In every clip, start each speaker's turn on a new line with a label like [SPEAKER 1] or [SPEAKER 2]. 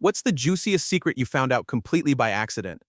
[SPEAKER 1] What's the juiciest secret you found out completely by accident?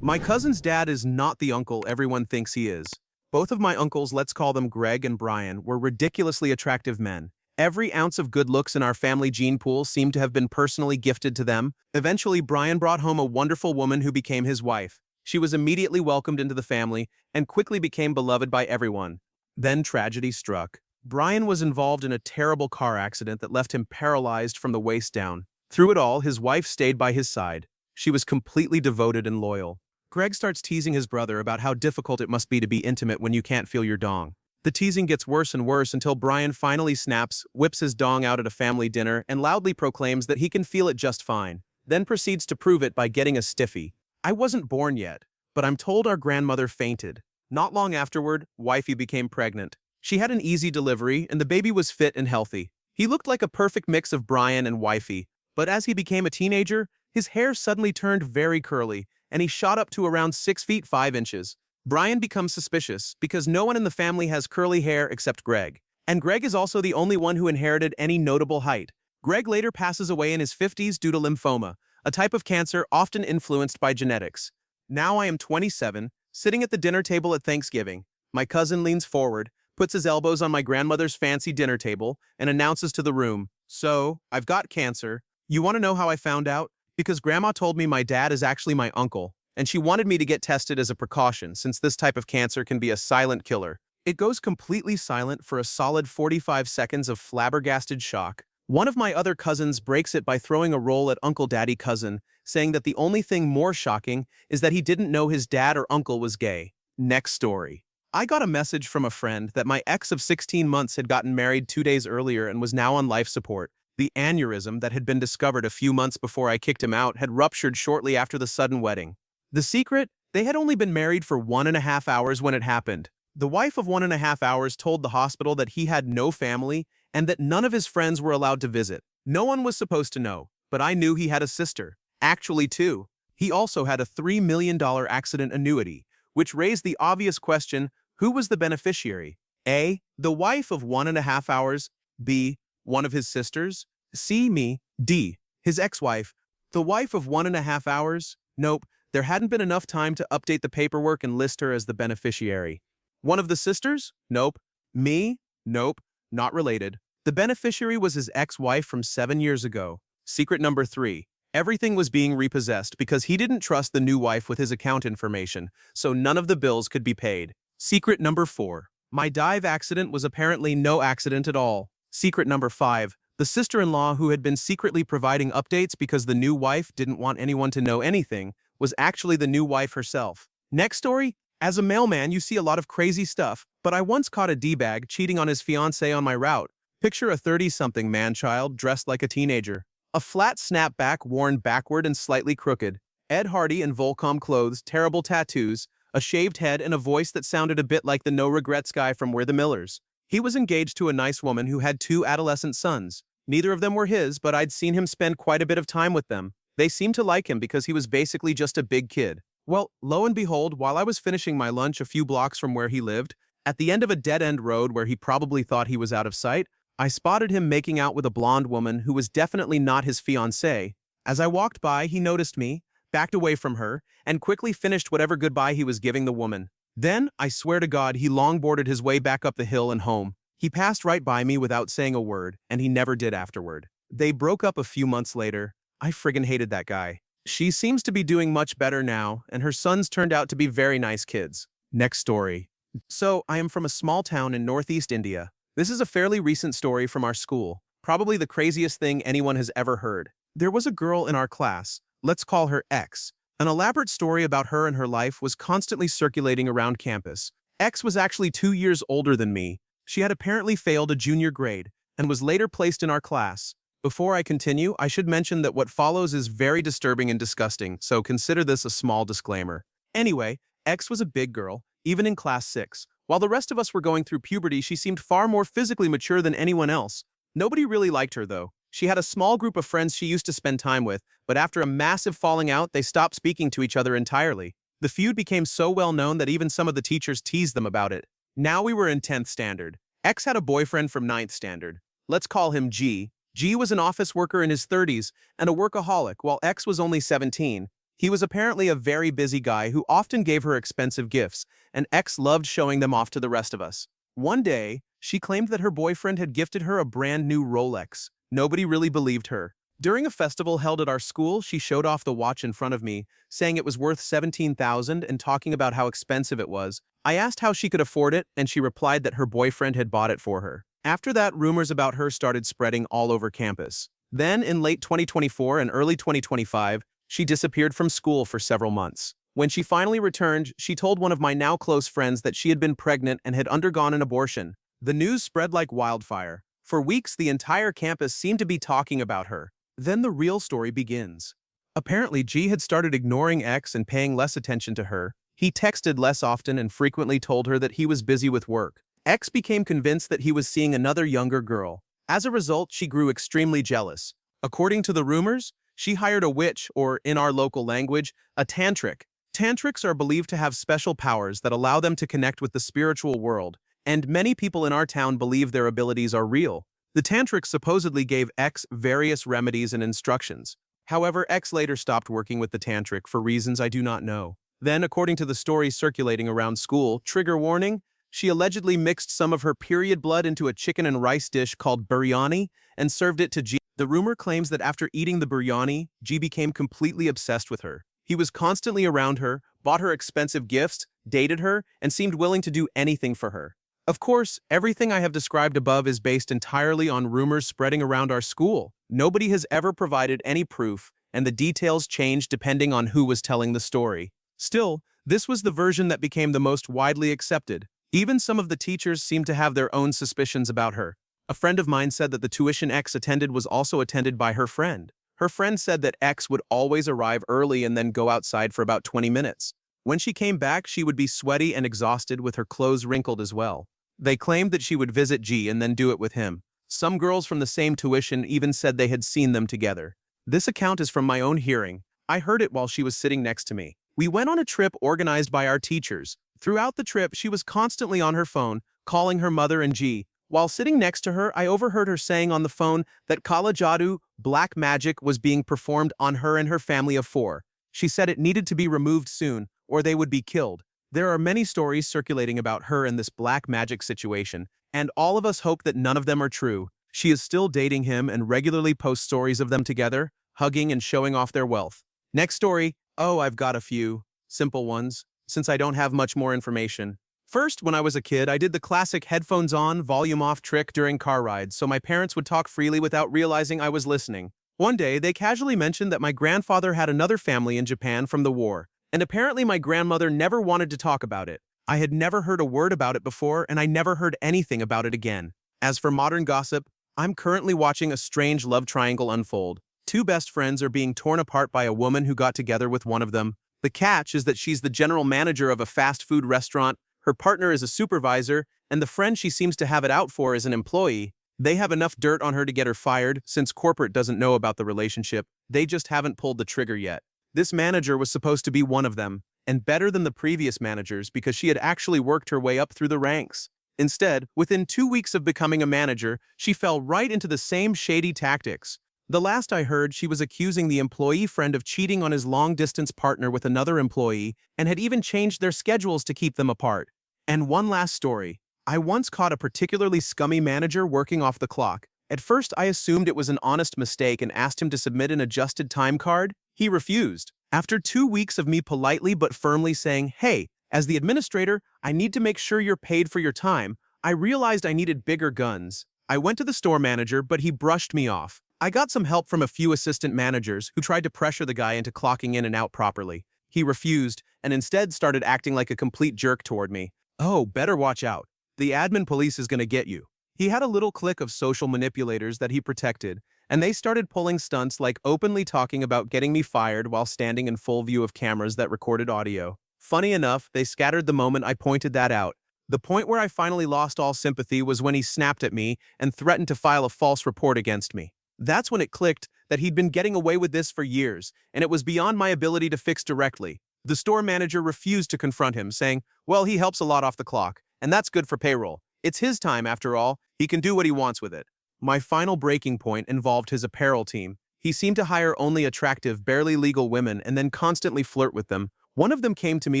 [SPEAKER 1] My cousin's dad is not the uncle everyone thinks he is. Both of my uncles, let's call them Greg and Brian, were ridiculously attractive men. Every ounce of good looks in our family gene pool seemed to have been personally gifted to them. Eventually, Brian brought home a wonderful woman who became his wife. She was immediately welcomed into the family and quickly became beloved by everyone. Then tragedy struck. Brian was involved in a terrible car accident that left him paralyzed from the waist down. Through it all, his wife stayed by his side. She was completely devoted and loyal. Greg starts teasing his brother about how difficult it must be to be intimate when you can't feel your dong. The teasing gets worse and worse until Brian finally snaps, whips his dong out at a family dinner, and loudly proclaims that he can feel it just fine, then proceeds to prove it by getting a stiffy. I wasn't born yet, but I'm told our grandmother fainted. Not long afterward, wifey became pregnant. She had an easy delivery, and the baby was fit and healthy. He looked like a perfect mix of Brian and wifey, but as he became a teenager, his hair suddenly turned very curly, and he shot up to around 6 feet 5 inches. Brian becomes suspicious because no one in the family has curly hair except Greg. And Greg is also the only one who inherited any notable height. Greg later passes away in his 50s due to lymphoma, a type of cancer often influenced by genetics. Now I am 27, sitting at the dinner table at Thanksgiving. My cousin leans forward, puts his elbows on my grandmother's fancy dinner table, and announces to the room, "So, I've got cancer. You want to know how I found out? Because Grandma told me my dad is actually my uncle, and she wanted me to get tested as a precaution since this type of cancer can be a silent killer." It goes completely silent for a solid 45 seconds of flabbergasted shock. One of my other cousins breaks it by throwing a roll at Uncle Daddy Cousin, saying that the only thing more shocking is that he didn't know his dad or uncle was gay. Next story. I got a message from a friend that my ex of 16 months had gotten married 2 days earlier and was now on life support. The aneurysm that had been discovered a few months before I kicked him out had ruptured shortly after the sudden wedding. The secret? They had only been married for 1.5 hours when it happened. The wife of 1.5 hours told the hospital that he had no family and that none of his friends were allowed to visit. No one was supposed to know, but I knew he had a sister. Actually, two. He also had a $3 million accident annuity, which raised the obvious question, who was the beneficiary? A. The wife of 1.5 hours. B. One of his sisters? C. Me. D. His ex-wife. The wife of 1.5 hours? Nope, there hadn't been enough time to update the paperwork and list her as the beneficiary. One of the sisters? Nope. Me? Nope, not related. The beneficiary was his ex-wife from 7 years ago. Secret number 3. Everything was being repossessed because he didn't trust the new wife with his account information, so none of the bills could be paid. Secret number 4. My dive accident was apparently no accident at all. Secret number 5. The sister-in-law who had been secretly providing updates because the new wife didn't want anyone to know anything was actually the new wife herself. Next story. As a mailman, you see a lot of crazy stuff, but I once caught a D-bag cheating on his fiancée on my route. Picture a 30-something man-child dressed like a teenager. A flat snapback worn backward and slightly crooked. Ed Hardy in Volcom clothes, terrible tattoos, a shaved head, and a voice that sounded a bit like the no-regrets guy from We're the Millers. He was engaged to a nice woman who had 2 adolescent sons. Neither of them were his, but I'd seen him spend quite a bit of time with them. They seemed to like him because he was basically just a big kid. Well, lo and behold, while I was finishing my lunch a few blocks from where he lived, at the end of a dead-end road where he probably thought he was out of sight, I spotted him making out with a blonde woman who was definitely not his fiancée. As I walked by, he noticed me, backed away from her, and quickly finished whatever goodbye he was giving the woman. Then, I swear to God, he longboarded his way back up the hill and home. He passed right by me without saying a word, and he never did afterward. They broke up a few months later. I friggin' hated that guy. She seems to be doing much better now, and her sons turned out to be very nice kids. Next story. So, I am from a small town in northeast India. This is a fairly recent story from our school, probably the craziest thing anyone has ever heard. There was a girl in our class, let's call her X. An elaborate story about her and her life was constantly circulating around campus. X was actually 2 years older than me. She had apparently failed a junior grade and was later placed in our class. Before I continue, I should mention that what follows is very disturbing and disgusting, so consider this a small disclaimer. Anyway, X was a big girl, even in class 6. While the rest of us were going through puberty, she seemed far more physically mature than anyone else. Nobody really liked her, though. She had a small group of friends she used to spend time with, but after a massive falling out, they stopped speaking to each other entirely. The feud became so well known that even some of the teachers teased them about it. Now we were in 10th standard. X had a boyfriend from 9th standard. Let's call him G. G was an office worker in his 30s and a workaholic, while X was only 17. He was apparently a very busy guy who often gave her expensive gifts, and X loved showing them off to the rest of us. One day, she claimed that her boyfriend had gifted her a brand new Rolex. Nobody really believed her. During a festival held at our school, she showed off the watch in front of me, saying it was worth $17,000 and talking about how expensive it was. I asked how she could afford it, and she replied that her boyfriend had bought it for her. After that, rumors about her started spreading all over campus. Then, in late 2024 and early 2025, she disappeared from school for several months. When she finally returned, she told one of my now close friends that she had been pregnant and had undergone an abortion. The news spread like wildfire. For weeks, the entire campus seemed to be talking about her. Then the real story begins. Apparently, G had started ignoring X and paying less attention to her. He texted less often and frequently told her that he was busy with work. X became convinced that he was seeing another younger girl. As a result, she grew extremely jealous. According to the rumors, she hired a witch, or in our local language, a tantric. Tantrics are believed to have special powers that allow them to connect with the spiritual world, and many people in our town believe their abilities are real. The tantric supposedly gave X various remedies and instructions. However, X later stopped working with the tantric for reasons I do not know. Then, according to the stories circulating around school, trigger warning, she allegedly mixed some of her period blood into a chicken and rice dish called biryani and served it to G. The rumor claims that after eating the biryani, G became completely obsessed with her. He was constantly around her, bought her expensive gifts, dated her, and seemed willing to do anything for her. Of course, everything I have described above is based entirely on rumors spreading around our school. Nobody has ever provided any proof, and the details change depending on who was telling the story. Still, this was the version that became the most widely accepted. Even some of the teachers seemed to have their own suspicions about her. A friend of mine said that the tuition X attended was also attended by her friend. Her friend said that X would always arrive early and then go outside for about 20 minutes. When she came back, she would be sweaty and exhausted with her clothes wrinkled as well. They claimed that she would visit G and then do it with him. Some girls from the same tuition even said they had seen them together. This account is from my own hearing. I heard it while she was sitting next to me. We went on a trip organized by our teachers. Throughout the trip, she was constantly on her phone, calling her mother and G. While sitting next to her, I overheard her saying on the phone that Kala Jadoo, black magic, was being performed on her and her family of 4. She said it needed to be removed soon, or they would be killed. There are many stories circulating about her and this black magic situation, and all of us hope that none of them are true. She is still dating him and regularly posts stories of them together, hugging and showing off their wealth. Next story. Oh, I've got a few simple ones, since I don't have much more information. First, when I was a kid, I did the classic headphones on, volume off trick during car rides so my parents would talk freely without realizing I was listening. One day, they casually mentioned that my grandfather had another family in Japan from the war, and apparently my grandmother never wanted to talk about it. I had never heard a word about it before, and I never heard anything about it again. As for modern gossip, I'm currently watching a strange love triangle unfold. 2 best friends are being torn apart by a woman who got together with one of them. The catch is that she's the general manager of a fast food restaurant, her partner is a supervisor, and the friend she seems to have it out for is an employee. They have enough dirt on her to get her fired, since corporate doesn't know about the relationship. They just haven't pulled the trigger yet. This manager was supposed to be one of them, and better than the previous managers because she had actually worked her way up through the ranks. Instead, within 2 weeks of becoming a manager, she fell right into the same shady tactics. The last I heard, she was accusing the employee friend of cheating on his long-distance partner with another employee and had even changed their schedules to keep them apart. And one last story. I once caught a particularly scummy manager working off the clock. At first, I assumed it was an honest mistake and asked him to submit an adjusted time card. He refused. After 2 weeks of me politely but firmly saying, "Hey, as the administrator, I need to make sure you're paid for your time," I realized I needed bigger guns. I went to the store manager, but he brushed me off. I got some help from a few assistant managers who tried to pressure the guy into clocking in and out properly. He refused and instead started acting like a complete jerk toward me. Oh, better watch out. The admin police is going to get you. He had a little clique of social manipulators that he protected, and they started pulling stunts like openly talking about getting me fired while standing in full view of cameras that recorded audio. Funny enough, they scattered the moment I pointed that out. The point where I finally lost all sympathy was when he snapped at me and threatened to file a false report against me. That's when it clicked that he'd been getting away with this for years, and it was beyond my ability to fix directly. The store manager refused to confront him, saying, "Well, he helps a lot off the clock, and that's good for payroll. It's his time, after all. He can do what he wants with it." My final breaking point involved his apparel team. He seemed to hire only attractive, barely legal women and then constantly flirt with them. One of them came to me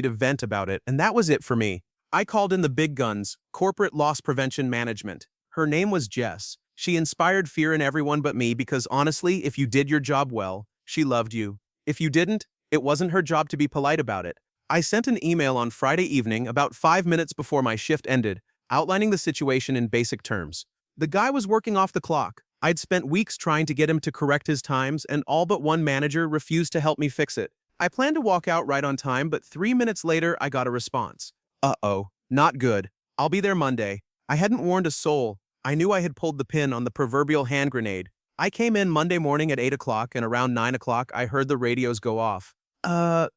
[SPEAKER 1] to vent about it, and that was it for me. I called in the big guns, corporate loss prevention management. Her name was Jess. She inspired fear in everyone but me because honestly, if you did your job well, she loved you. If you didn't, it wasn't her job to be polite about it. I sent an email on Friday evening about 5 minutes before my shift ended, outlining the situation in basic terms. The guy was working off the clock. I'd spent weeks trying to get him to correct his times, and all but one manager refused to help me fix it. I planned to walk out right on time, but 3 minutes later, I got a response. Uh-oh, not good. I'll be there Monday. I hadn't warned a soul. I knew I had pulled the pin on the proverbial hand grenade. I came in Monday morning at 8 o'clock, and around 9 o'clock, I heard the radios go off.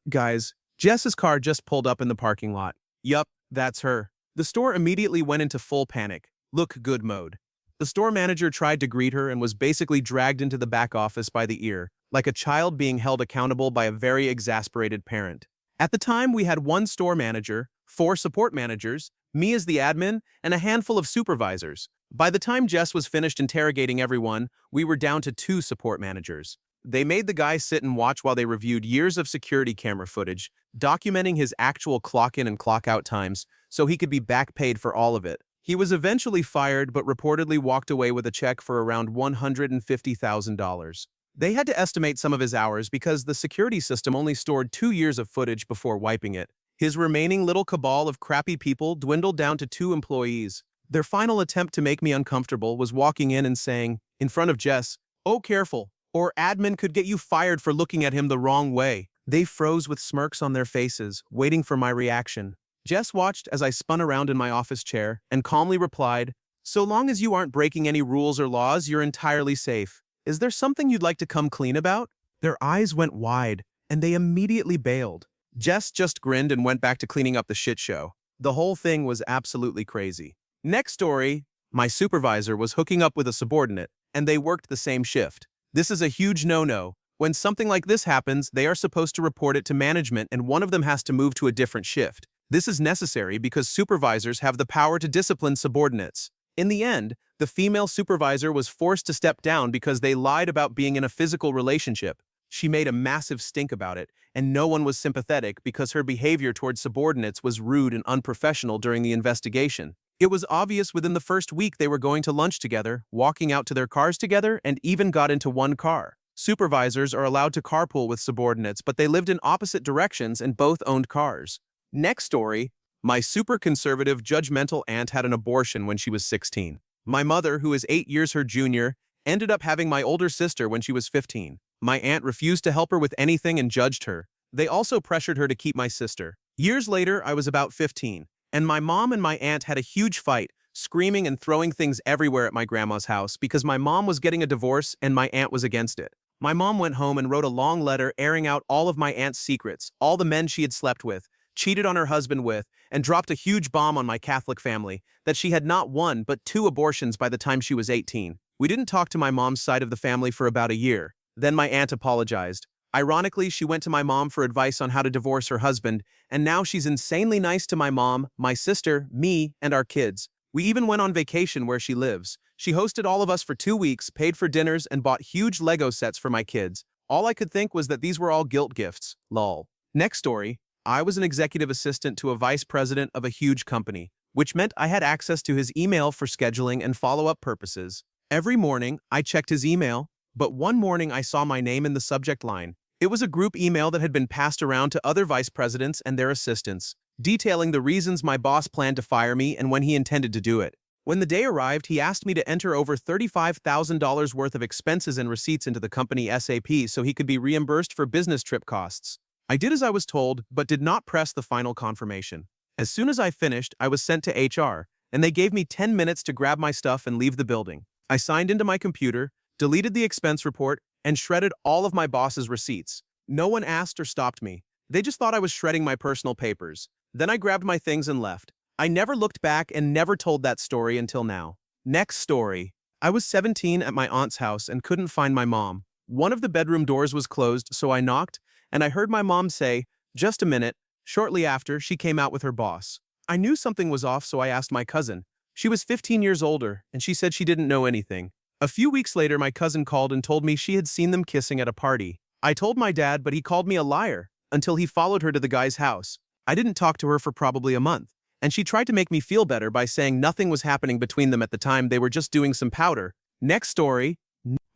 [SPEAKER 1] Guys, Jess's car just pulled up in the parking lot. Yup, that's her. The store immediately went into full panic. Look good mode. The store manager tried to greet her and was basically dragged into the back office by the ear, like a child being held accountable by a very exasperated parent. At the time, we had one store manager, 4 support managers, me as the admin, and a handful of supervisors. By the time Jess was finished interrogating everyone, we were down to 2 support managers. They made the guy sit and watch while they reviewed years of security camera footage, documenting his actual clock-in and clock-out times, so he could be back paid for all of it. He was eventually fired but reportedly walked away with a check for around $150,000. They had to estimate some of his hours because the security system only stored 2 years of footage before wiping it. His remaining little cabal of crappy people dwindled down to 2 employees. Their final attempt to make me uncomfortable was walking in and saying, in front of Jess, "Oh, careful, or admin could get you fired for looking at him the wrong way." They froze with smirks on their faces, waiting for my reaction. Jess watched as I spun around in my office chair and calmly replied, "So long as you aren't breaking any rules or laws, you're entirely safe. Is there something you'd like to come clean about?" Their eyes went wide, and they immediately bailed. Jess just grinned and went back to cleaning up the shit show. The whole thing was absolutely crazy. Next story, my supervisor was hooking up with a subordinate, and they worked the same shift. This is a huge no-no. When something like this happens, they are supposed to report it to management and one of them has to move to a different shift. This is necessary because supervisors have the power to discipline subordinates. In the end, the female supervisor was forced to step down because they lied about being in a physical relationship. She made a massive stink about it, and no one was sympathetic because her behavior towards subordinates was rude and unprofessional during the investigation. It was obvious within the first week they were going to lunch together, walking out to their cars together, and even got into one car. Supervisors are allowed to carpool with subordinates, but they lived in opposite directions and both owned cars. Next story, my super conservative, judgmental aunt had an abortion when she was 16. My mother, who is 8 years her junior, ended up having my older sister when she was 15. My aunt refused to help her with anything and judged her. They also pressured her to keep my sister. Years later, I was about 15, and my mom and my aunt had a huge fight, screaming and throwing things everywhere at my grandma's house because my mom was getting a divorce and my aunt was against it. My mom went home and wrote a long letter airing out all of my aunt's secrets, all the men she had slept with, cheated on her husband with, and dropped a huge bomb on my Catholic family, that she had not 1 but 2 abortions by the time she was 18. We didn't talk to my mom's side of the family for about a year. Then my aunt apologized. Ironically, she went to my mom for advice on how to divorce her husband, and now she's insanely nice to my mom, my sister, me, and our kids. We even went on vacation where she lives. She hosted all of us for 2 weeks, paid for dinners, and bought huge Lego sets for my kids. All I could think was that these were all guilt gifts. Lol. Next story. I was an executive assistant to a vice president of a huge company, which meant I had access to his email for scheduling and follow-up purposes. Every morning, I checked his email, but one morning I saw my name in the subject line. It was a group email that had been passed around to other vice presidents and their assistants, detailing the reasons my boss planned to fire me and when he intended to do it. When the day arrived, he asked me to enter over $35,000 worth of expenses and receipts into the company SAP so he could be reimbursed for business trip costs. I did as I was told, but did not press the final confirmation. As soon as I finished, I was sent to HR, and they gave me 10 minutes to grab my stuff and leave the building. I signed into my computer, deleted the expense report, and shredded all of my boss's receipts. No one asked or stopped me. They just thought I was shredding my personal papers. Then I grabbed my things and left. I never looked back and never told that story until now. Next story. I was 17 at my aunt's house and couldn't find my mom. One of the bedroom doors was closed, so I knocked, and I heard my mom say, "Just a minute." Shortly after, she came out with her boss. I knew something was off, so I asked my cousin. She was 15 years older, and she said she didn't know anything. A few weeks later, my cousin called and told me she had seen them kissing at a party. I told my dad, but he called me a liar until he followed her to the guy's house. I didn't talk to her for probably a month, and she tried to make me feel better by saying nothing was happening between them at the time, they were just doing some powder. Next story.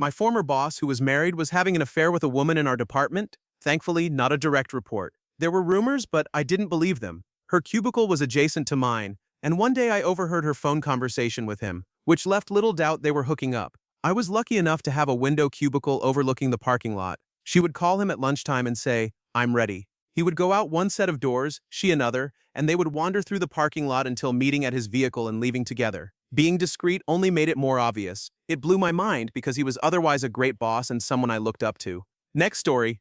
[SPEAKER 1] My former boss, who was married, was having an affair with a woman in our department. Thankfully, not a direct report. There were rumors, but I didn't believe them. Her cubicle was adjacent to mine, and one day I overheard her phone conversation with him, which left little doubt they were hooking up. I was lucky enough to have a window cubicle overlooking the parking lot. She would call him at lunchtime and say, "I'm ready." He would go out one set of doors, she another, and they would wander through the parking lot until meeting at his vehicle and leaving together. Being discreet only made it more obvious. It blew my mind because he was otherwise a great boss and someone I looked up to. Next story.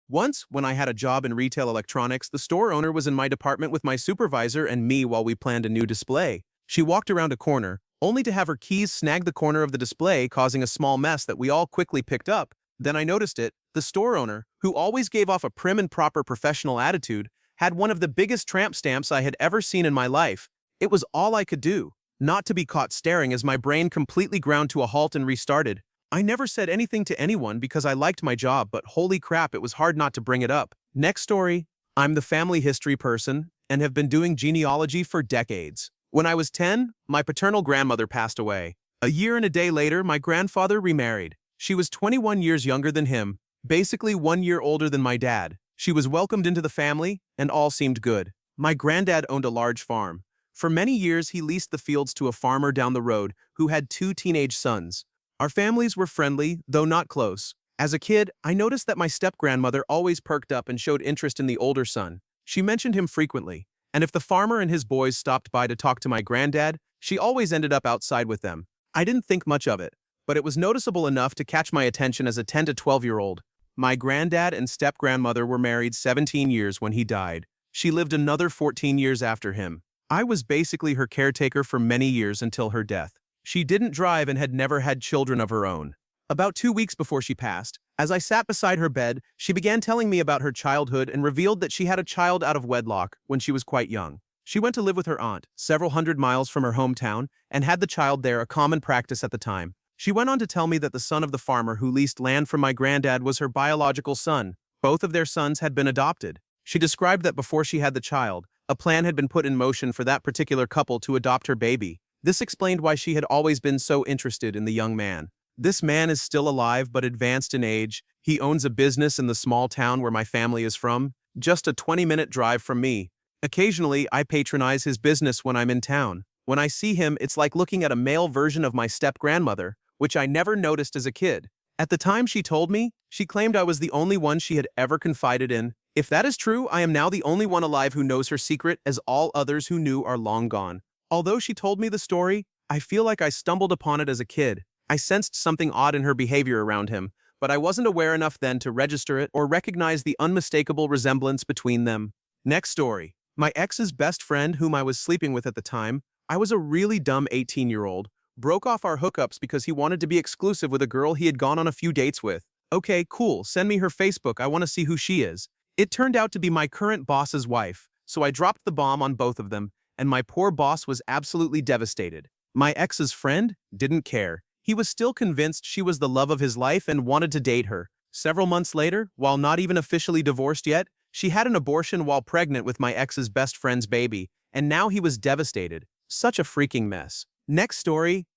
[SPEAKER 1] Once, when I had a job in retail electronics, the store owner was in my department with my supervisor and me while we planned a new display. She walked around a corner, only to have her keys snag the corner of the display, causing a small mess that we all quickly picked up. Then I noticed it. The store owner, who always gave off a prim and proper professional attitude, had one of the biggest tramp stamps I had ever seen in my life. It was all I could do not to be caught staring as my brain completely ground to a halt and restarted. I never said anything to anyone because I liked my job, but holy crap, it was hard not to bring it up. Next story. I'm the family history person and have been doing genealogy for decades. When I was 10, my paternal grandmother passed away. A year and a day later, my grandfather remarried. She was 21 years younger than him, basically 1 year older than my dad. She was welcomed into the family, and all seemed good. My granddad owned a large farm. For many years, he leased the fields to a farmer down the road who had 2 teenage sons. Our families were friendly, though not close. As a kid, I noticed that my step-grandmother always perked up and showed interest in the older son. She mentioned him frequently, and if the farmer and his boys stopped by to talk to my granddad, she always ended up outside with them. I didn't think much of it, but it was noticeable enough to catch my attention as a 10 to 12-year-old. My granddad and step-grandmother were married 17 years when he died. She lived another 14 years after him. I was basically her caretaker for many years until her death. She didn't drive and had never had children of her own. About 2 weeks before she passed, as I sat beside her bed, she began telling me about her childhood and revealed that she had a child out of wedlock when she was quite young. She went to live with her aunt, several hundred miles from her hometown, and had the child there, a common practice at the time. She went on to tell me that the son of the farmer who leased land from my granddad was her biological son. Both of their sons had been adopted. She described that before she had the child, a plan had been put in motion for that particular couple to adopt her baby. This explained why she had always been so interested in the young man. This man is still alive but advanced in age. He owns a business in the small town where my family is from, just a 20-minute drive from me. Occasionally, I patronize his business when I'm in town. When I see him, it's like looking at a male version of my step-grandmother, which I never noticed as a kid. At the time she told me, she claimed I was the only one she had ever confided in. If that is true, I am now the only one alive who knows her secret, as all others who knew are long gone. Although she told me the story, I feel like I stumbled upon it as a kid. I sensed something odd in her behavior around him, but I wasn't aware enough then to register it or recognize the unmistakable resemblance between them. Next story. My ex's best friend, whom I was sleeping with at the time, I was a really dumb 18-year-old, broke off our hookups because he wanted to be exclusive with a girl he had gone on a few dates with. Okay, cool, send me her Facebook, I want to see who she is. It turned out to be my current boss's wife, so I dropped the bomb on both of them, and my poor boss was absolutely devastated. My ex's friend didn't care. He was still convinced she was the love of his life and wanted to date her. Several months later, while not even officially divorced yet, she had an abortion while pregnant with my ex's best friend's baby, and now he was devastated. Such a freaking mess. Next story.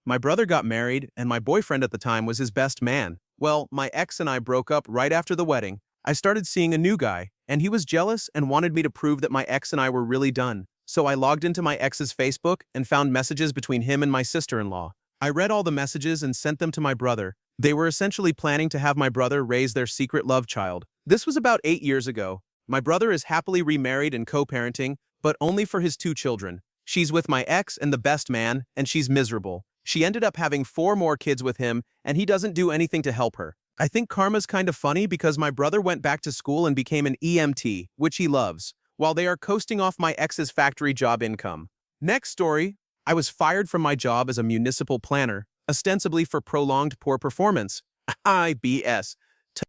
[SPEAKER 1] My brother got married, and my boyfriend at the time was his best man. Well, my ex and I broke up right after the wedding. I started seeing a new guy, and he was jealous and wanted me to prove that my ex and I were really done. So I logged into my ex's Facebook and found messages between him and my sister-in-law. I read all the messages and sent them to my brother. They were essentially planning to have my brother raise their secret love child. This was about 8 years ago. My brother is happily remarried and co-parenting, but only for his 2 children. She's with my ex and the best man, and she's miserable. She ended up having 4 more kids with him, and he doesn't do anything to help her. I think karma's kind of funny because my brother went back to school and became an EMT, which he loves, while they are coasting off my ex's factory job income. Next story. I was fired from my job as a municipal planner, ostensibly for prolonged poor performance. IBS.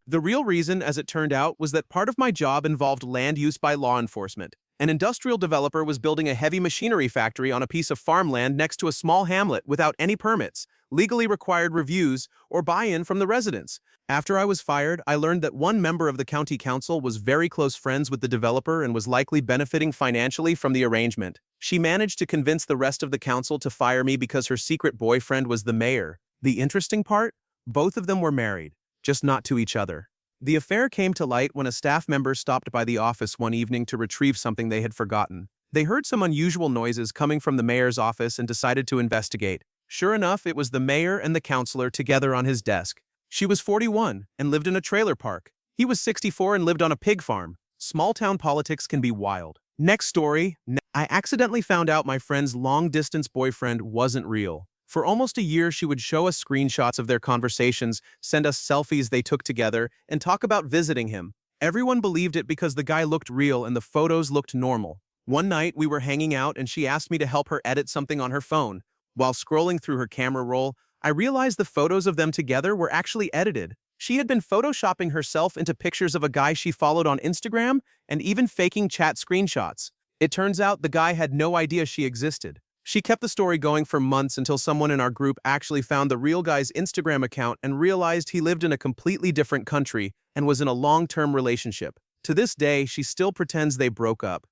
[SPEAKER 1] The real reason, as it turned out, was that part of my job involved land use by law enforcement. An industrial developer was building a heavy machinery factory on a piece of farmland next to a small hamlet without any permits, legally required reviews, or buy-in from the residents. After I was fired, I learned that one member of the county council was very close friends with the developer and was likely benefiting financially from the arrangement. She managed to convince the rest of the council to fire me because her secret boyfriend was the mayor. The interesting part? Both of them were married, just not to each other. The affair came to light when a staff member stopped by the office one evening to retrieve something they had forgotten. They heard some unusual noises coming from the mayor's office and decided to investigate. Sure enough, it was the mayor and the councilor together on his desk. She was 41 and lived in a trailer park. He was 64 and lived on a pig farm. Small-town politics can be wild. Next story. I accidentally found out my friend's long-distance boyfriend wasn't real. For almost a year, she would show us screenshots of their conversations, send us selfies they took together, and talk about visiting him. Everyone believed it because the guy looked real and the photos looked normal. One night, we were hanging out and she asked me to help her edit something on her phone. While scrolling through her camera roll, I realized the photos of them together were actually edited. She had been photoshopping herself into pictures of a guy she followed on Instagram and even faking chat screenshots. It turns out the guy had no idea she existed. She kept the story going for months until someone in our group actually found the real guy's Instagram account and realized he lived in a completely different country and was in a long-term relationship. To this day, she still pretends they broke up.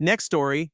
[SPEAKER 1] Next story.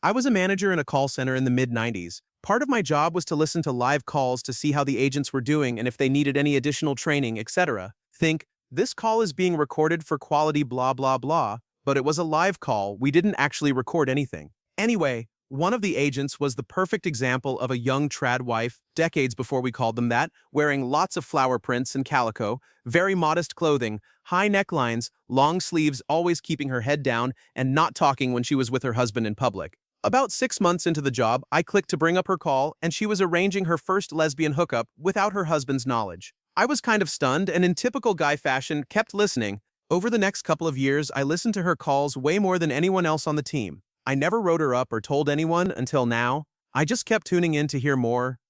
[SPEAKER 1] I was a manager in a call center in the mid-90s. Part of my job was to listen to live calls to see how the agents were doing and if they needed any additional training, etc. Think, this call is being recorded for quality blah blah blah, but it was a live call, we didn't actually record anything. Anyway, one of the agents was the perfect example of a young trad wife, decades before we called them that, wearing lots of flower prints and calico, very modest clothing, high necklines, long sleeves, always keeping her head down, and not talking when she was with her husband in public. About 6 months into the job, I clicked to bring up her call, and she was arranging her first lesbian hookup without her husband's knowledge. I was kind of stunned and in typical guy fashion kept listening. Over the next couple of years, I listened to her calls way more than anyone else on the team. I never wrote her up or told anyone until now. I just kept tuning in to hear more,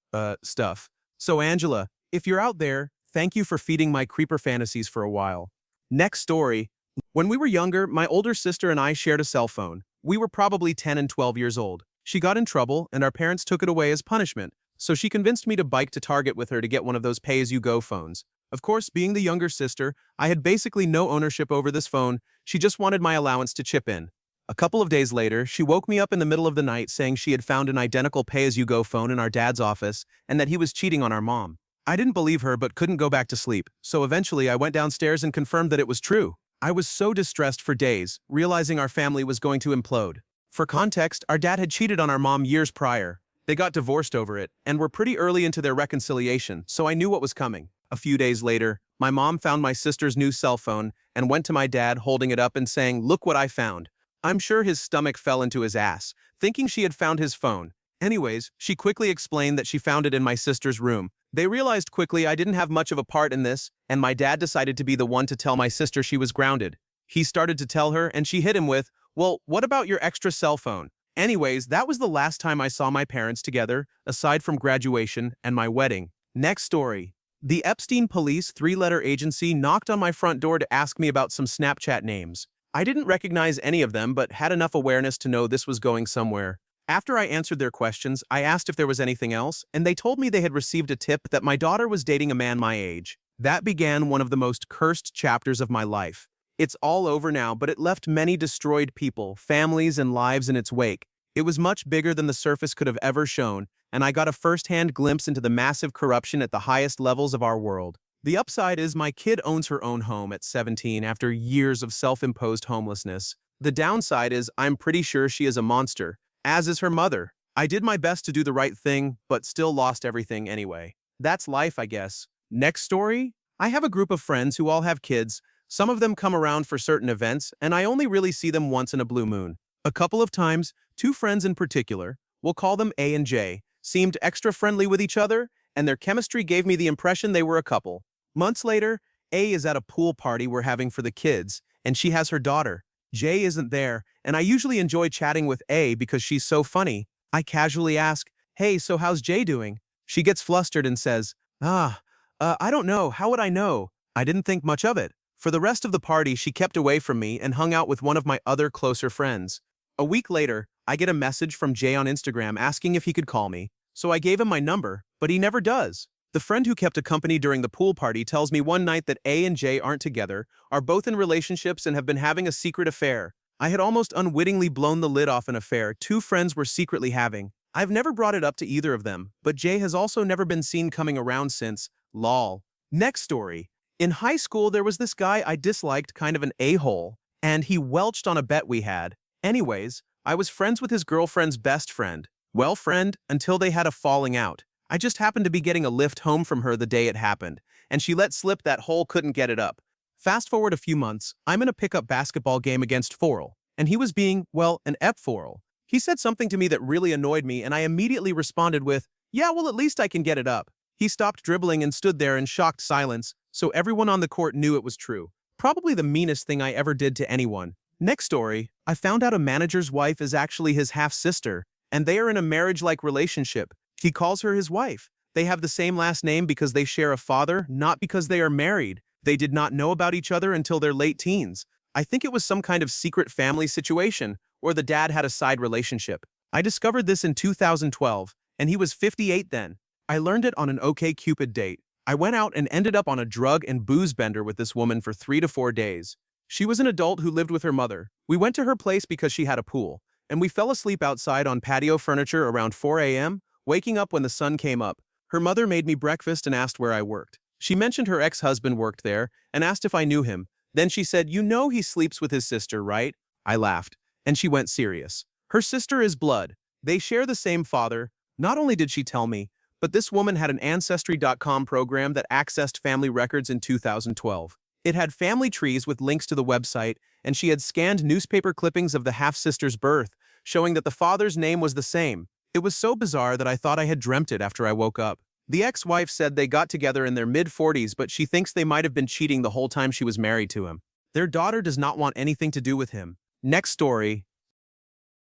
[SPEAKER 1] stuff. So Angela, if you're out there, thank you for feeding my creeper fantasies for a while. Next story. When we were younger, my older sister and I shared a cell phone. We were probably 10 and 12 years old. She got in trouble, and our parents took it away as punishment, so she convinced me to bike to Target with her to get one of those pay-as-you-go phones. Of course, being the younger sister, I had basically no ownership over this phone. She just wanted my allowance to chip in. A couple of days later, she woke me up in the middle of the night saying she had found an identical pay-as-you-go phone in our dad's office and that he was cheating on our mom. I didn't believe her but couldn't go back to sleep, so eventually I went downstairs and confirmed that it was true. I was so distressed for days, realizing our family was going to implode. For context, our dad had cheated on our mom years prior. They got divorced over it, and were pretty early into their reconciliation, so I knew what was coming. A few days later, my mom found my sister's new cell phone and went to my dad holding it up and saying, "Look what I found." I'm sure his stomach fell into his ass, thinking she had found his phone. Anyways, she quickly explained that she found it in my sister's room. They realized quickly I didn't have much of a part in this, and my dad decided to be the one to tell my sister she was grounded. He started to tell her, and she hit him with, "Well, what about your extra cell phone?" Anyways, that was the last time I saw my parents together, aside from graduation and my wedding. Next story. The Epstein Police 3-letter agency knocked on my front door to ask me about some Snapchat names. I didn't recognize any of them, but had enough awareness to know this was going somewhere. After I answered their questions, I asked if there was anything else, and they told me they had received a tip that my daughter was dating a man my age. That began one of the most cursed chapters of my life. It's all over now, but it left many destroyed people, families, and lives in its wake. It was much bigger than the surface could have ever shown, and I got a first-hand glimpse into the massive corruption at the highest levels of our world. The upside is my kid owns her own home at 17 after years of self-imposed homelessness. The downside is I'm pretty sure she is a monster, as is her mother. I did my best to do the right thing, but still lost everything anyway. That's life, I guess. Next story? I have a group of friends who all have kids. Some of them come around for certain events, and I only really see them once in a blue moon. A couple of times, 2 friends in particular, we'll call them A and J, seemed extra friendly with each other, and their chemistry gave me the impression they were a couple. Months later, A is at a pool party we're having for the kids, and she has her daughter. J isn't there, and I usually enjoy chatting with A because she's so funny. I casually ask, "Hey, so how's J doing?" She gets flustered and says, I don't know, how would I know? I didn't think much of it. For the rest of the party, she kept away from me and hung out with one of my other closer friends. A week later, I get a message from Jay on Instagram asking if he could call me. So I gave him my number, but he never does. The friend who kept a company during the pool party tells me one night that A and J aren't together, are both in relationships and have been having a secret affair. I had almost unwittingly blown the lid off an affair two friends were secretly having. I've never brought it up to either of them, but Jay has also never been seen coming around since. Lol. Next story. In high school, there was this guy I disliked, kind of an a-hole, and he welched on a bet we had. Anyways, I was friends with his girlfriend's best friend. Well, friend, until they had a falling out. I just happened to be getting a lift home from her the day it happened, and she let slip that hole couldn't get it up. Fast forward a few months, I'm in a pickup basketball game against Forel, and he was being, well, an ep-Forel. He said something to me that really annoyed me, and I immediately responded with, yeah, well, at least I can get it up. He stopped dribbling and stood there in shocked silence, so everyone on the court knew it was true. Probably the meanest thing I ever did to anyone. Next story, I found out a manager's wife is actually his half-sister, and they are in a marriage-like relationship. He calls her his wife. They have the same last name because they share a father, not because they are married. They did not know about each other until their late teens. I think it was some kind of secret family situation, or the dad had a side relationship. I discovered this in 2012, and he was 58 then. I learned it on an OkCupid date. I went out and ended up on a drug and booze bender with this woman for 3 to 4 days. She was an adult who lived with her mother. We went to her place because she had a pool, and we fell asleep outside on patio furniture around 4 a.m., waking up when the sun came up. Her mother made me breakfast and asked where I worked. She mentioned her ex-husband worked there and asked if I knew him. Then she said, you know he sleeps with his sister, right? I laughed, and she went serious. Her sister is blood. They share the same father. Not only did she tell me, but this woman had an Ancestry.com program that accessed family records in 2012. It had family trees with links to the website, and she had scanned newspaper clippings of the half-sister's birth, showing that the father's name was the same. It was so bizarre that I thought I had dreamt it after I woke up. The ex-wife said they got together in their mid-40s, but she thinks they might have been cheating the whole time she was married to him. Their daughter does not want anything to do with him. Next story.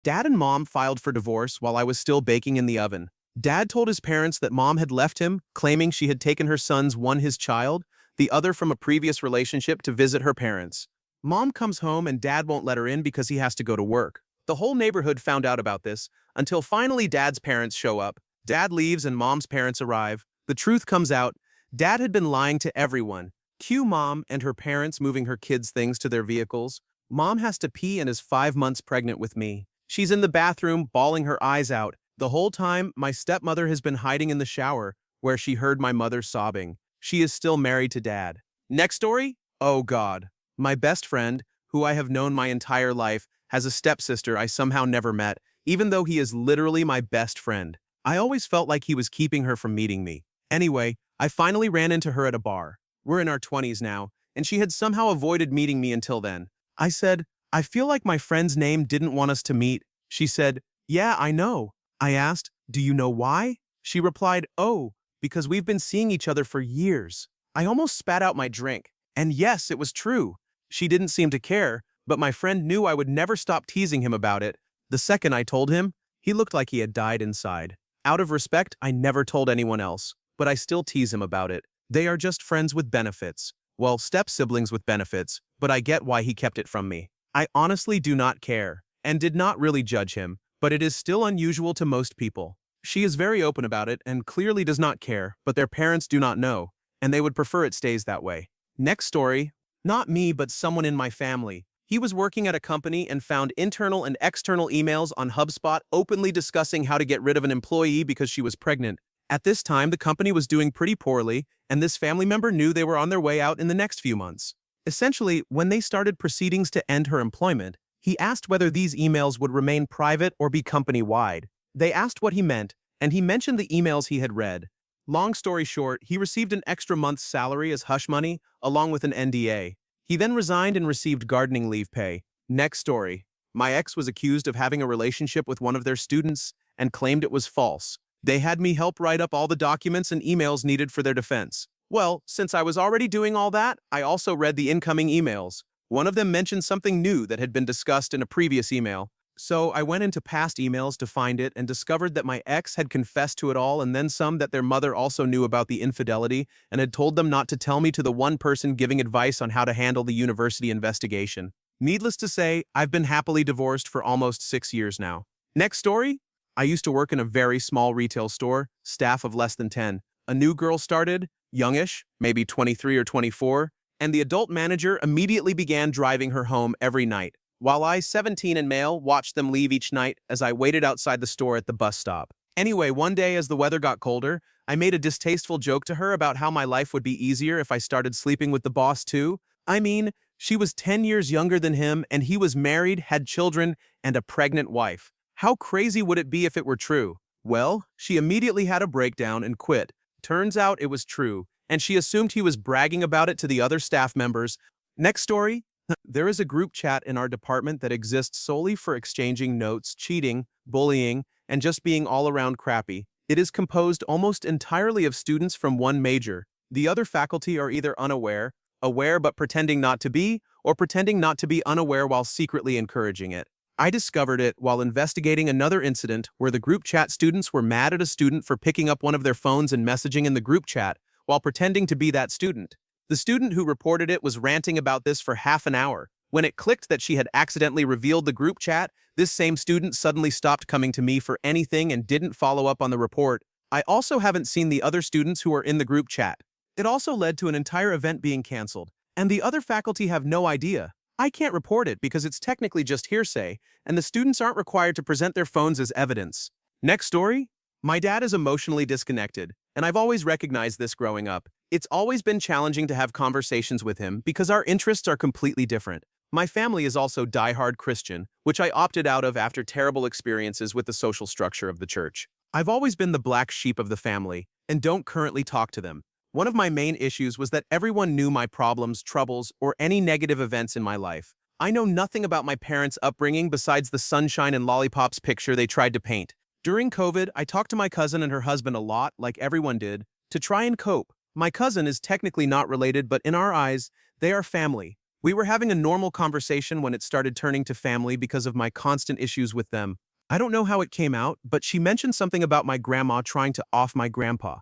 [SPEAKER 1] Dad and Mom filed for divorce while I was still baking in the oven. Dad told his parents that Mom had left him, claiming she had taken her son's one his child, the other from a previous relationship, to visit her parents. Mom comes home and Dad won't let her in because he has to go to work. The whole neighborhood found out about this, until finally Dad's parents show up. Dad leaves and Mom's parents arrive. The truth comes out. Dad had been lying to everyone. Cue Mom and her parents moving her kids' things to their vehicles. Mom has to pee and is 5 months pregnant with me. She's in the bathroom, bawling her eyes out. The whole time, my stepmother has been hiding in the shower, where she heard my mother sobbing. She is still married to Dad. Next story? Oh God. My best friend, who I have known my entire life, has a stepsister I somehow never met, even though he is literally my best friend. I always felt like he was keeping her from meeting me. Anyway, I finally ran into her at a bar. We're in our 20s now, and she had somehow avoided meeting me until then. I said, I feel like my friend's name didn't want us to meet. She said, yeah, I know. I asked, do you know why? She replied, oh, because we've been seeing each other for years. I almost spat out my drink. And yes, it was true. She didn't seem to care, but my friend knew I would never stop teasing him about it. The second I told him, he looked like he had died inside. Out of respect, I never told anyone else, but I still tease him about it. They are just friends with benefits. Well, step-siblings with benefits, but I get why he kept it from me. I honestly do not care, and did not really judge him, but it is still unusual to most people. She is very open about it and clearly does not care, but their parents do not know, and they would prefer it stays that way. Next story. Not me, but someone in my family. He was working at a company and found internal and external emails on HubSpot openly discussing how to get rid of an employee because she was pregnant. At this time, the company was doing pretty poorly, and this family member knew they were on their way out in the next few months. Essentially, when they started proceedings to end her employment, he asked whether these emails would remain private or be company-wide. They asked what he meant, and he mentioned the emails he had read. Long story short, he received an extra month's salary as hush money, along with an NDA. He then resigned and received gardening leave pay. Next story. My ex was accused of having a relationship with one of their students and claimed it was false. They had me help write up all the documents and emails needed for their defense. Well, since I was already doing all that, I also read the incoming emails. One of them mentioned something new that had been discussed in a previous email. So I went into past emails to find it and discovered that my ex had confessed to it all, and then some that their mother also knew about the infidelity and had told them not to tell me to the one person giving advice on how to handle the university investigation. Needless to say, I've been happily divorced for almost 6 years now. Next story? I used to work in a very small retail store, staff of less than 10. A new girl started, youngish, maybe 23 or 24, and the adult manager immediately began driving her home every night, while I, 17 and male, watched them leave each night as I waited outside the store at the bus stop. Anyway, one day as the weather got colder, I made a distasteful joke to her about how my life would be easier if I started sleeping with the boss too. I mean, she was 10 years younger than him and he was married, had children, and a pregnant wife. How crazy would it be if it were true? Well, she immediately had a breakdown and quit. Turns out it was true, and she assumed he was bragging about it to the other staff members. Next story. There is a group chat in our department that exists solely for exchanging notes, cheating, bullying, and just being all around crappy. It is composed almost entirely of students from one major. The other faculty are either unaware, aware but pretending not to be, or pretending not to be unaware while secretly encouraging it. I discovered it while investigating another incident where the group chat students were mad at a student for picking up one of their phones and messaging in the group chat while pretending to be that student. The student who reported it was ranting about this for half an hour. When it clicked that she had accidentally revealed the group chat, this same student suddenly stopped coming to me for anything and didn't follow up on the report. I also haven't seen the other students who are in the group chat. It also led to an entire event being canceled, and the other faculty have no idea. I can't report it because it's technically just hearsay, and the students aren't required to present their phones as evidence. Next story. My dad is emotionally disconnected, and I've always recognized this growing up. It's always been challenging to have conversations with him because our interests are completely different. My family is also diehard Christian, which I opted out of after terrible experiences with the social structure of the church. I've always been the black sheep of the family, and don't currently talk to them. One of my main issues was that everyone knew my problems, troubles, or any negative events in my life. I know nothing about my parents' upbringing besides the sunshine and lollipops picture they tried to paint. During COVID, I talked to my cousin and her husband a lot, like everyone did, to try and cope. My cousin is technically not related, but in our eyes, they are family. We were having a normal conversation when it started turning to family because of my constant issues with them. I don't know how it came out, but she mentioned something about my grandma trying to off my grandpa.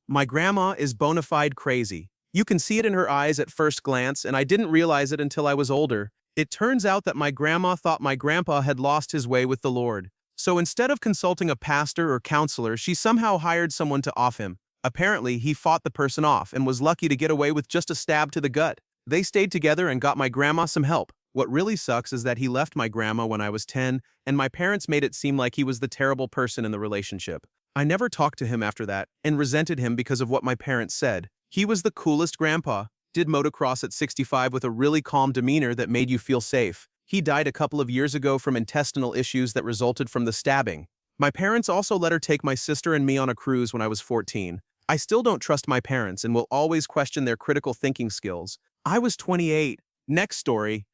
[SPEAKER 1] My grandma is bona fide crazy. You can see it in her eyes at first glance, and I didn't realize it until I was older. It turns out that my grandma thought my grandpa had lost his way with the Lord. So instead of consulting a pastor or counselor, she somehow hired someone to off him. Apparently, he fought the person off and was lucky to get away with just a stab to the gut. They stayed together and got my grandma some help. What really sucks is that he left my grandma when I was 10, and my parents made it seem like he was the terrible person in the relationship. I never talked to him after that and resented him because of what my parents said. He was the coolest grandpa, did motocross at 65 with a really calm demeanor that made you feel safe. He died a couple of years ago from intestinal issues that resulted from the stabbing. My parents also let her take my sister and me on a cruise when I was 14. I still don't trust my parents and will always question their critical thinking skills. I was 28. Next story.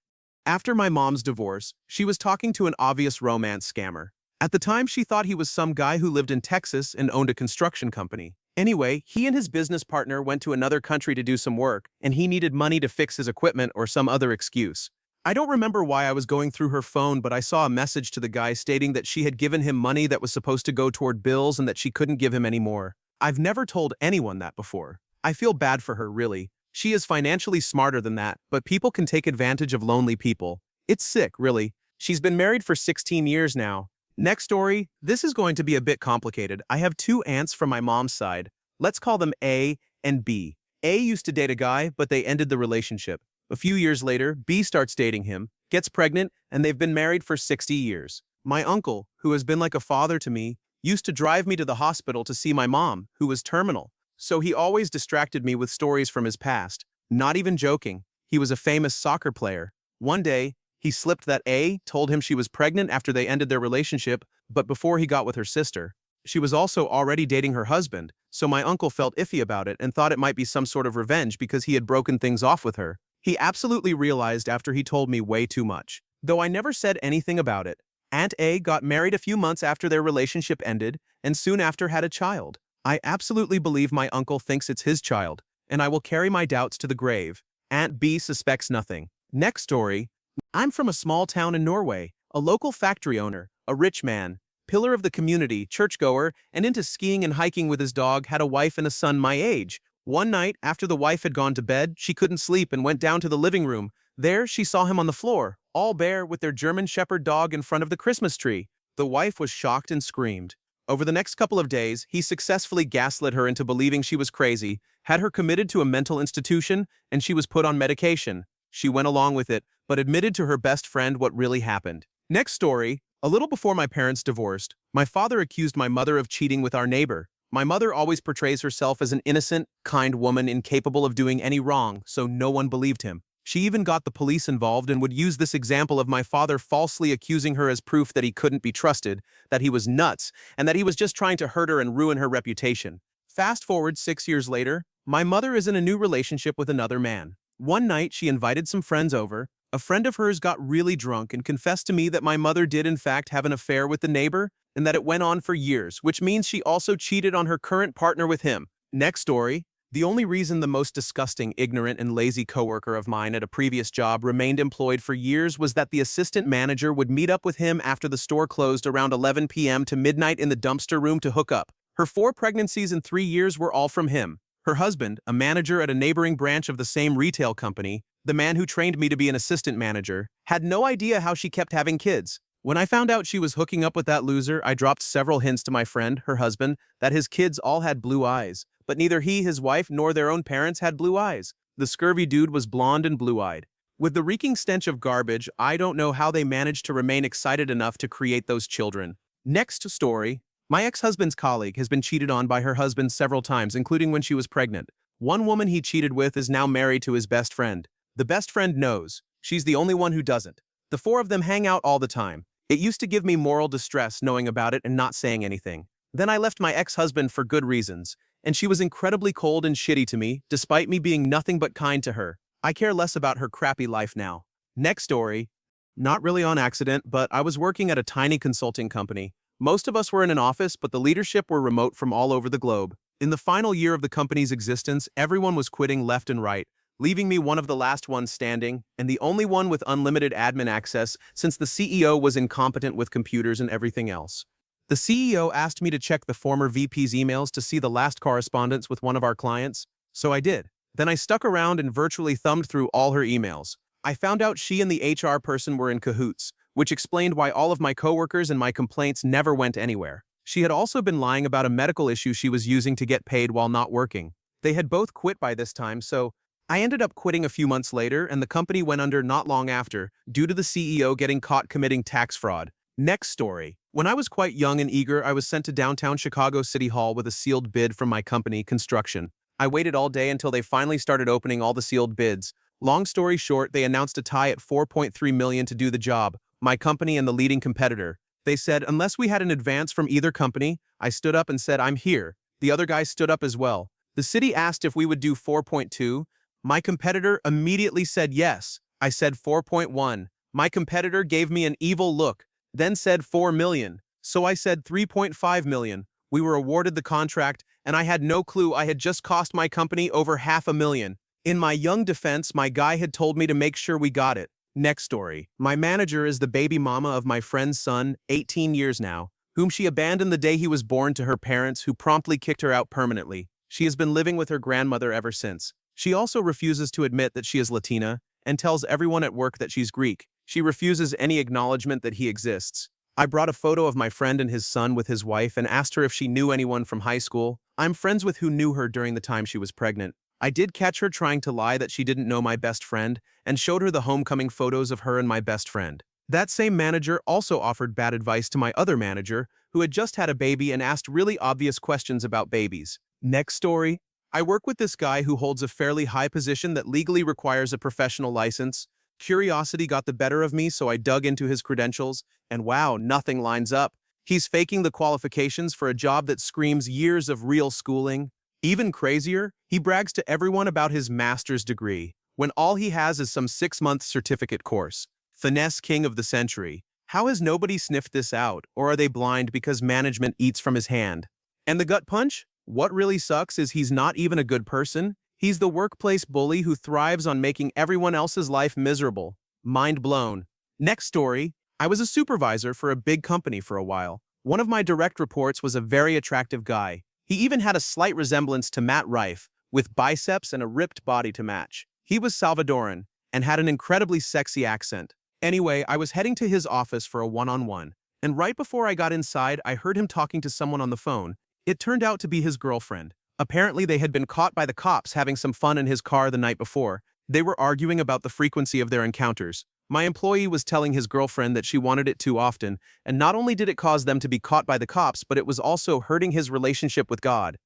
[SPEAKER 1] After my mom's divorce, she was talking to an obvious romance scammer. At the time, she thought he was some guy who lived in Texas and owned a construction company. Anyway, he and his business partner went to another country to do some work, and he needed money to fix his equipment or some other excuse. I don't remember why I was going through her phone, but I saw a message to the guy stating that she had given him money that was supposed to go toward bills and that she couldn't give him any more. I've never told anyone that before. I feel bad for her, really. She is financially smarter than that, but people can take advantage of lonely people. It's sick, really. She's been married for 16 years now. Next story. This is going to be a bit complicated. I have two aunts from my mom's side. Let's call them A and B. A used to date a guy, but they ended the relationship. A few years later, B starts dating him, gets pregnant, and they've been married for 60 years. My uncle, who has been like a father to me, used to drive me to the hospital to see my mom, who was terminal. So he always distracted me with stories from his past. Not even joking. He was a famous soccer player. One day, he slipped that A told him she was pregnant after they ended their relationship, but before he got with her sister. She was also already dating her husband, so my uncle felt iffy about it and thought it might be some sort of revenge because he had broken things off with her. He absolutely realized after he told me way too much. Though I never said anything about it. Aunt A got married a few months after their relationship ended, and soon after had a child. I absolutely believe my uncle thinks it's his child, and I will carry my doubts to the grave. Aunt B suspects nothing. Next story. I'm from a small town in Norway, a local factory owner, a rich man, pillar of the community, churchgoer, and into skiing and hiking with his dog, had a wife and a son my age. One night, after the wife had gone to bed, she couldn't sleep and went down to the living room. There, she saw him on the floor, all bare, with their German Shepherd dog in front of the Christmas tree. The wife was shocked and screamed. Over the next couple of days, he successfully gaslit her into believing she was crazy, had her committed to a mental institution, and she was put on medication. She went along with it, but admitted to her best friend what really happened. Next story. A little before my parents divorced, my father accused my mother of cheating with our neighbor. My mother always portrays herself as an innocent, kind woman incapable of doing any wrong, so no one believed him. She even got the police involved and would use this example of my father falsely accusing her as proof that he couldn't be trusted, that he was nuts, and that he was just trying to hurt her and ruin her reputation. Fast forward 6 years later, my mother is in a new relationship with another man. One night, she invited some friends over. A friend of hers got really drunk and confessed to me that my mother did in fact have an affair with the neighbor and that it went on for years, which means she also cheated on her current partner with him. Next story. The only reason the most disgusting, ignorant, and lazy coworker of mine at a previous job remained employed for years was that the assistant manager would meet up with him after the store closed around 11 p.m. to midnight in the dumpster room to hook up. Her 4 pregnancies in 3 years were all from him. Her husband, a manager at a neighboring branch of the same retail company, the man who trained me to be an assistant manager, had no idea how she kept having kids. When I found out she was hooking up with that loser, I dropped several hints to my friend, her husband, that his kids all had blue eyes. But neither he, his wife, nor their own parents had blue eyes. The scurvy dude was blonde and blue-eyed. With the reeking stench of garbage, I don't know how they managed to remain excited enough to create those children. Next story. My ex-husband's colleague has been cheated on by her husband several times, including when she was pregnant. One woman he cheated with is now married to his best friend. The best friend knows. She's the only one who doesn't. The 4 of them hang out all the time. It used to give me moral distress knowing about it and not saying anything. Then I left my ex-husband for good reasons, and she was incredibly cold and shitty to me, despite me being nothing but kind to her. I care less about her crappy life now. Next story. Not really on accident, but I was working at a tiny consulting company. Most of us were in an office, but the leadership were remote from all over the globe. In the final year of the company's existence, everyone was quitting left and right, leaving me one of the last ones standing, and the only one with unlimited admin access since the CEO was incompetent with computers and everything else. The CEO asked me to check the former VP's emails to see the last correspondence with one of our clients, so I did. Then I stuck around and virtually thumbed through all her emails. I found out she and the HR person were in cahoots, which explained why all of my coworkers and my complaints never went anywhere. She had also been lying about a medical issue she was using to get paid while not working. They had both quit by this time, so I ended up quitting a few months later, and the company went under not long after, due to the CEO getting caught committing tax fraud. Next story. When I was quite young and eager, I was sent to downtown Chicago City Hall with a sealed bid from my company, Construction. I waited all day until they finally started opening all the sealed bids. Long story short, they announced a tie at $4.3 million to do the job, my company and the leading competitor. They said, unless we had an advance from either company, I stood up and said, I'm here. The other guy stood up as well. The city asked if we would do 4.2. My competitor immediately said yes. I said 4.1. My competitor gave me an evil look, then said 4 million. So I said 3.5 million. We were awarded the contract, and I had no clue I had just cost my company over $500,000. In my young defense, my guy had told me to make sure we got it. Next story. My manager is the baby mama of my friend's son, 18 years now, whom she abandoned the day he was born to her parents, who promptly kicked her out permanently. She has been living with her grandmother ever since. She also refuses to admit that she is Latina and tells everyone at work that she's Greek. She refuses any acknowledgement that he exists. I brought a photo of my friend and his son with his wife and asked her if she knew anyone from high school I'm friends with who knew her during the time she was pregnant. I did catch her trying to lie that she didn't know my best friend and showed her the homecoming photos of her and my best friend. That same manager also offered bad advice to my other manager, who had just had a baby and asked really obvious questions about babies. Next story. I work with this guy who holds a fairly high position that legally requires a professional license. Curiosity got the better of me, so I dug into his credentials, and wow, nothing lines up. He's faking the qualifications for a job that screams years of real schooling. Even crazier, he brags to everyone about his master's degree, when all he has is some 6-month certificate course. Finesse king of the century. How has nobody sniffed this out, or are they blind because management eats from his hand? And the gut punch? What really sucks is he's not even a good person. He's the workplace bully who thrives on making everyone else's life miserable. Mind blown. Next story. I was a supervisor for a big company for a while. One of my direct reports was a very attractive guy. He even had a slight resemblance to Matt Rife, with biceps and a ripped body to match. He was Salvadoran and had an incredibly sexy accent. Anyway, I was heading to his office for a one-on-one, And right before I got inside, I heard him talking to someone on the phone. It turned out to be his girlfriend. Apparently, they had been caught by the cops having some fun in his car the night before. They were arguing about the frequency of their encounters. My employee was telling his girlfriend that she wanted it too often, and not only did it cause them to be caught by the cops, but it was also hurting his relationship with God.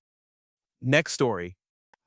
[SPEAKER 1] Next story.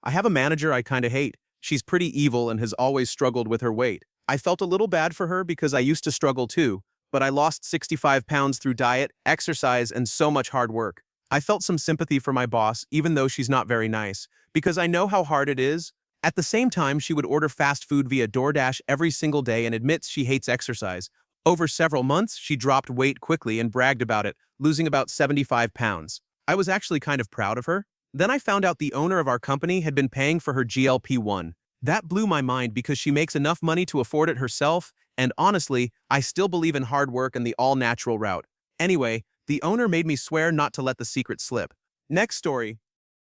[SPEAKER 1] I have a manager I kinda hate. She's pretty evil and has always struggled with her weight. I felt a little bad for her because I used to struggle too, but I lost 65 pounds through diet, exercise, and so much hard work. I felt some sympathy for my boss, even though she's not very nice, because I know how hard it is. At the same time, she would order fast food via DoorDash every single day and admits she hates exercise. Over several months, she dropped weight quickly and bragged about it, losing about 75 pounds. I was actually kind of proud of her. Then I found out the owner of our company had been paying for her GLP-1. That blew my mind because she makes enough money to afford it herself, and honestly, I still believe in hard work and the all-natural route. Anyway, the owner made me swear not to let the secret slip. Next story.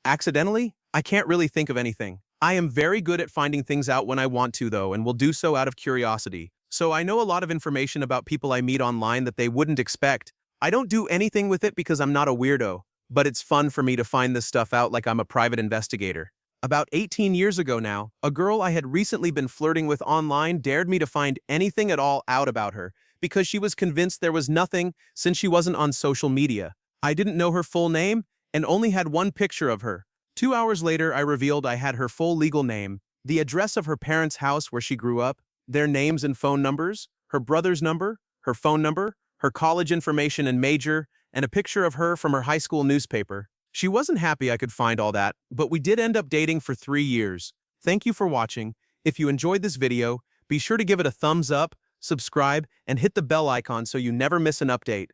[SPEAKER 1] Accidentally? I can't really think of anything. I am very good at finding things out when I want to, though, and will do so out of curiosity. So I know a lot of information about people I meet online that they wouldn't expect. I don't do anything with it because I'm not a weirdo, but it's fun for me to find this stuff out like I'm a private investigator. About 18 years ago now, a girl I had recently been flirting with online dared me to find anything at all out about her because she was convinced there was nothing since she wasn't on social media. I didn't know her full name and only had one picture of her. 2 hours later, I revealed I had her full legal name, the address of her parents' house where she grew up, their names and phone numbers, her brother's number, her phone number, her college information and major, and a picture of her from her high school newspaper. She wasn't happy I could find all that, but we did end up dating for 3 years. Thank you for watching. If you enjoyed this video, be sure to give it a thumbs up, subscribe, and hit the bell icon so you never miss an update.